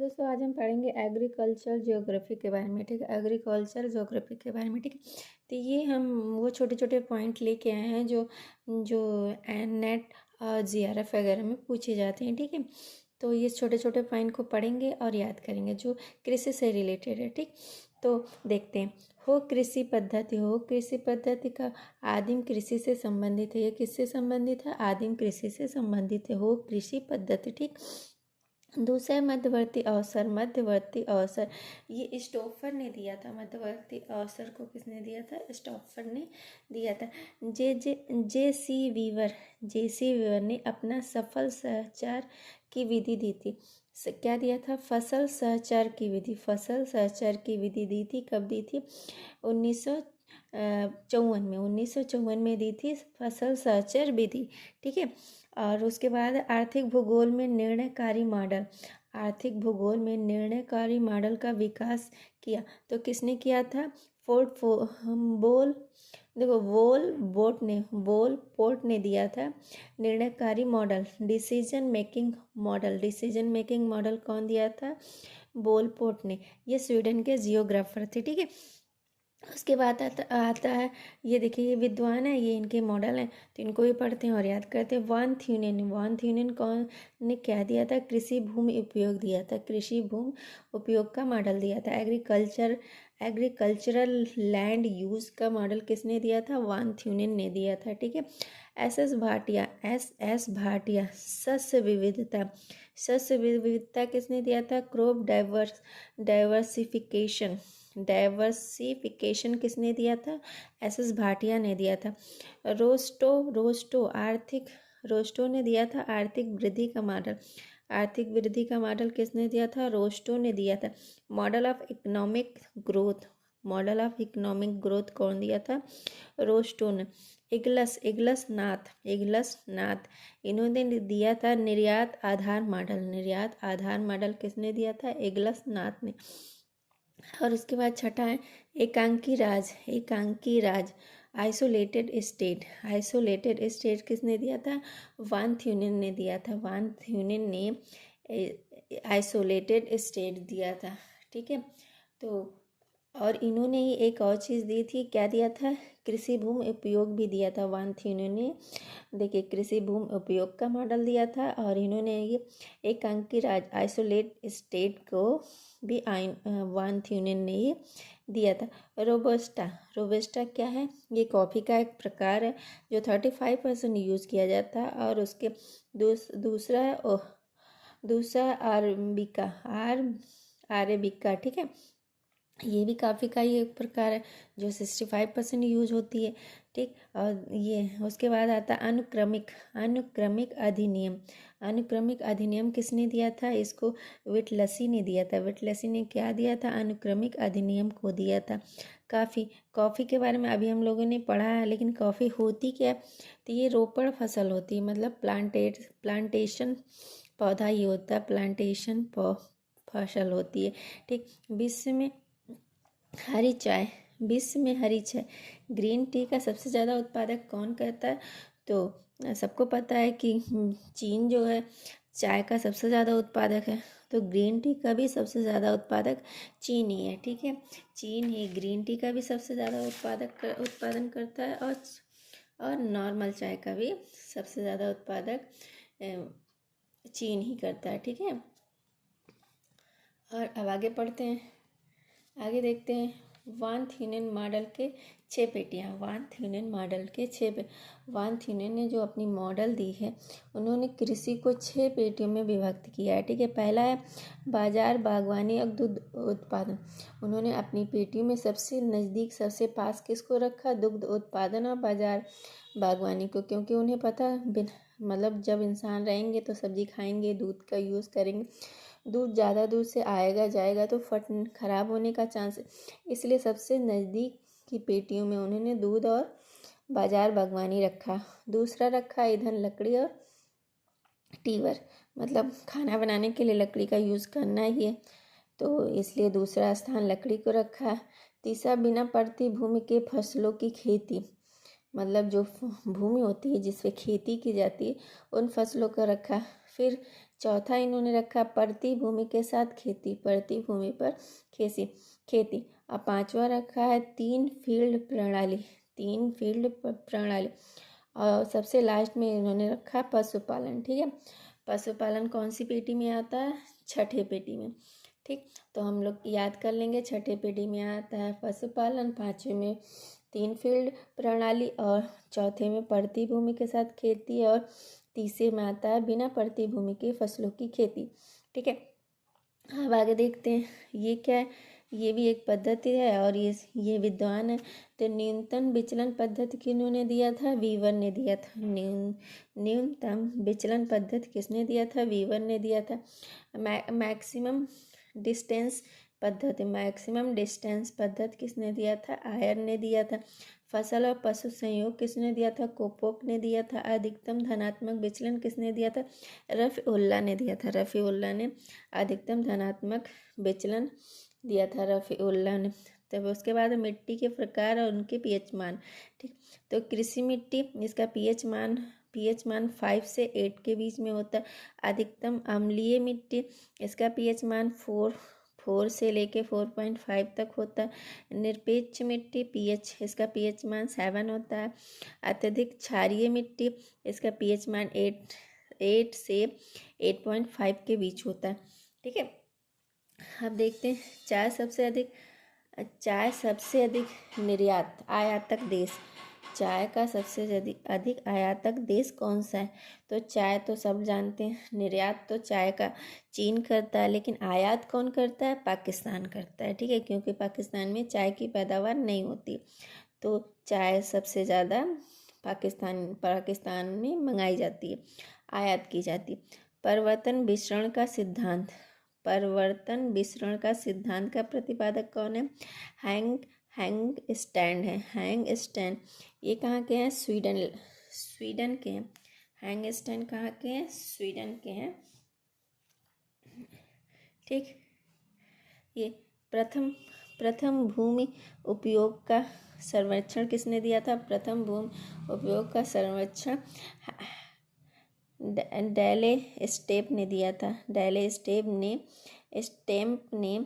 दोस्तों आज हम पढ़ेंगे एग्रीकल्चर ज्योग्राफी के बारे में। ठीक है, एग्रीकल्चर ज्योग्राफी के बारे में। ठीक है, तो ये हम वो छोटे छोटे पॉइंट लेके आए हैं जो जो नेट जीआरएफ वगैरह में पूछे जाते हैं। ठीक है, तो ये छोटे छोटे पॉइंट को पढ़ेंगे और याद करेंगे जो कृषि से रिलेटेड है। ठीक, तो देखते हैं। हो कृषि पद्धति का आदिम कृषि से संबंधित है। ये किससे संबंधित है? आदिम कृषि से संबंधित है हो कृषि पद्धति। ठीक, दूसरा मध्यवर्ती अवसर ये स्टोफर ने दिया था। मध्यवर्ती अवसर को किसने दिया था? स्टोफर ने दिया था। जे सी वीवर ने अपना सफल सहचार की विधि दी थी। क्या दिया था? फसल सहचार की विधि दी थी। कब दी थी? 1954 में दी थी फसल सहचर विधि। ठीक है, और उसके बाद आर्थिक भूगोल में निर्णयकारी मॉडल का विकास किया। तो किसने किया था? वोल पोर्ट ने दिया था निर्णयकारी मॉडल। डिसीजन मेकिंग मॉडल कौन दिया था? वोल पोर्ट ने। ये स्वीडन के जियोग्राफर थे। ठीक है, उसके बाद आता है ये देखिए, ये विद्वान है, ये इनके मॉडल हैं, तो इनको भी पढ़ते हैं और याद करते हैं। वान थ्यूनेन कौन ने क्या दिया था? कृषि भूमि उपयोग दिया था। कृषि भूमि उपयोग का मॉडल दिया था। एग्रीकल्चरल लैंड यूज का मॉडल किसने दिया था? वान थ्यूनेन ने दिया था। ठीक है, एस एस भाटिया सस्य विविधता किसने दिया था? क्रॉप डाइवर्सिफिकेशन किसने दिया था? एस भाटिया ने दिया था। रोस्टो ने दिया था आर्थिक वृद्धि का मॉडल किसने दिया था? रोस्टो ने दिया था। मॉडल ऑफ इकोनॉमिक ग्रोथ कौन दिया था? रोस्टो ने। इगलस नाथ इन्होंने दिया था निर्यात आधार मॉडल किसने दिया था? इगलस नाथ ने। और उसके बाद छठा है एकांकी राज आइसोलेटेड स्टेट किसने दिया था? वान थ्यूनेन ने दिया था। वान थ्यूनेन ने आइसोलेटेड स्टेट दिया था। ठीक है, तो और इन्होंने ही एक और चीज़ दी थी। क्या दिया था? कृषि भूमि उपयोग भी दिया था। वान थ्यूनेन ने देखिए कृषि भूमि उपयोग का मॉडल दिया था, और इन्होंने ये एकांकी राज आइसोलेट स्टेट को भी वान थ्यूनेन ने ही दिया था। रोबस्टा क्या है? ये कॉफ़ी का एक प्रकार है जो 35% यूज़ किया जाता है। और उसके दूसरा अरेबिका। ठीक है, ये भी काफ़ी का ही एक प्रकार है जो 65% यूज होती है। ठीक, और ये उसके बाद आता अनुक्रमिक अधिनियम किसने दिया था? इसको विटलसी ने दिया था। विटलसी ने क्या दिया था? अनुक्रमिक अधिनियम को दिया था। कॉफ़ी के बारे में अभी हम लोगों ने पढ़ा है, लेकिन कॉफ़ी होती क्या है? तो ये रोपड़ फसल होती है, मतलब प्लांटेशन पौधा ही होता है, प्लांटेशन फसल होती है। ठीक, विश्व में हरी चाय ग्रीन टी का सबसे ज़्यादा उत्पादक कौन करता है? तो सबको पता है कि चीन जो है चाय का सबसे ज़्यादा उत्पादक है, तो ग्रीन टी का भी सबसे ज़्यादा उत्पादक चीन ही है। ठीक है, चीन ही ग्रीन टी का भी सबसे ज़्यादा उत्पादन करता है, और नॉर्मल चाय का भी सबसे ज़्यादा उत्पादक चीन ही करता है। ठीक है, और अब आगे पढ़ते हैं, आगे देखते हैं। वान थ्यूनेन मॉडल के 6 पेटियाँ। वान थ्यूनेन ने जो अपनी मॉडल दी है, उन्होंने कृषि को 6 पेटियों में विभक्त किया है। ठीक है, पहला है बाजार, बागवानी और दुग्ध उत्पादन। उन्होंने अपनी पेटियों में सबसे नज़दीक, सबसे पास किसको रखा? दुग्ध उत्पादन और बाजार बागवानी को, क्योंकि उन्हें पता मतलब जब इंसान रहेंगे तो सब्जी खाएंगे, दूध का यूज़ करेंगे, दूध ज़्यादा दूर से आएगा जाएगा तो खराब होने का चांस है, इसलिए सबसे नज़दीक की पेटियों में उन्होंने दूध और बाजार बागवानी रखा। दूसरा रखा ईंधन, लकड़ी और टीवर, मतलब खाना बनाने के लिए लकड़ी का यूज़ करना ही है, तो इसलिए दूसरा स्थान लकड़ी को रखा। तीसरा बिना पड़ती भूमि के फसलों की खेती, मतलब जो भूमि होती है जिस पे खेती की जाती है, उन फसलों को रखा। फिर चौथा इन्होंने रखा परती भूमि के साथ खेती, परती भूमि पर खेती। अब पांचवा रखा है तीन फील्ड प्रणाली, तीन फील्ड प्रणाली। और सबसे लास्ट में इन्होंने रखा पशुपालन। ठीक है, पशुपालन कौन सी पेटी में आता है? छठे पेटी में। ठीक, तो हम लोग याद कर लेंगे। छठे पेटी में आता है पशुपालन, पाँचवें में तीन फील्ड प्रणाली, और चौथे में परती भूमि के साथ खेती, और तीसरे में आता है बिना परती भूमि के फसलों की खेती। ठीक है, अब आगे देखते हैं ये क्या है। ये भी एक पद्धति है और ये विद्वान है। तो न्यूनतम विचलन पद्धति किन्होंने दिया था? वीवर ने दिया था। न्यूनतम विचलन पद्धति किसने दिया था? वीवर ने दिया था। मैक्सिमम डिस्टेंस पद्धति, मैक्सिमम डिस्टेंस पद्धति किसने दिया था? आयर ने दिया था। फसल और पशु संयोग किसने दिया था? कोपोक ने दिया था। अधिकतम धनात्मक विचलन किसने दिया था? रफ़ीउल्लाह ने दिया था। रफ़ीउल्लाह ने अधिकतम धनात्मक विचलन दिया था, रफ़ीउल्लाह ने। तब उसके बाद मिट्टी के प्रकार और उनके पीएच मान। ठीक, तो कृषि मिट्टी, इसका पीएच मान 5 से 8 के बीच में होता है। अधिकतम अम्लीय मिट्टी, इसका पीएच मान 4 से लेके 4.5 तक होता है। निरपेक्ष मिट्टी पीएच, इसका पीएच मान 7 होता है। अत्यधिक क्षारीय मिट्टी, इसका पीएच मान 8 से 8.5 के बीच होता है। ठीक है, अब देखते हैं चाय सबसे अधिक निर्यात आयातक देश। चाय का सबसे अधिक आयातक देश कौन सा है? तो चाय तो सब जानते हैं, निर्यात तो चाय का चीन करता है, लेकिन आयात कौन करता है? पाकिस्तान करता है। ठीक है, क्योंकि पाकिस्तान में चाय की पैदावार नहीं होती, तो चाय सबसे ज़्यादा पाकिस्तान में मंगाई जाती है, आयात की जाती है। परिवर्तन विसरण का सिद्धांत का प्रतिपादक कौन है? हैंग स्टैंड है। हैंग स्टैंड ये कहाँ के हैं? स्वीडन के हैं। हैंग स्टैंड कहाँ के हैं? स्वीडन के हैं। ठीक, ये प्रथम भूमि उपयोग का सर्वेक्षण किसने दिया था? प्रथम भूमि उपयोग का सर्वेक्षण डैले स्टेप ने दिया था। डैले स्टेम्प ने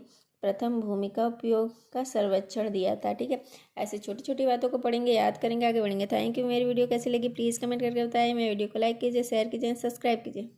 प्रथम भूमि का उपयोग का सर्वेक्षण दिया था। ठीक है, ऐसे छोटी छोटी बातों को पढ़ेंगे, याद करेंगे, आगे बढ़ेंगे। Thank you. मेरी वीडियो कैसी लगी प्लीज़ कमेंट करके बताएं। मेरे वीडियो को लाइक कीजिए, शेयर कीजिए, सब्सक्राइब कीजिए।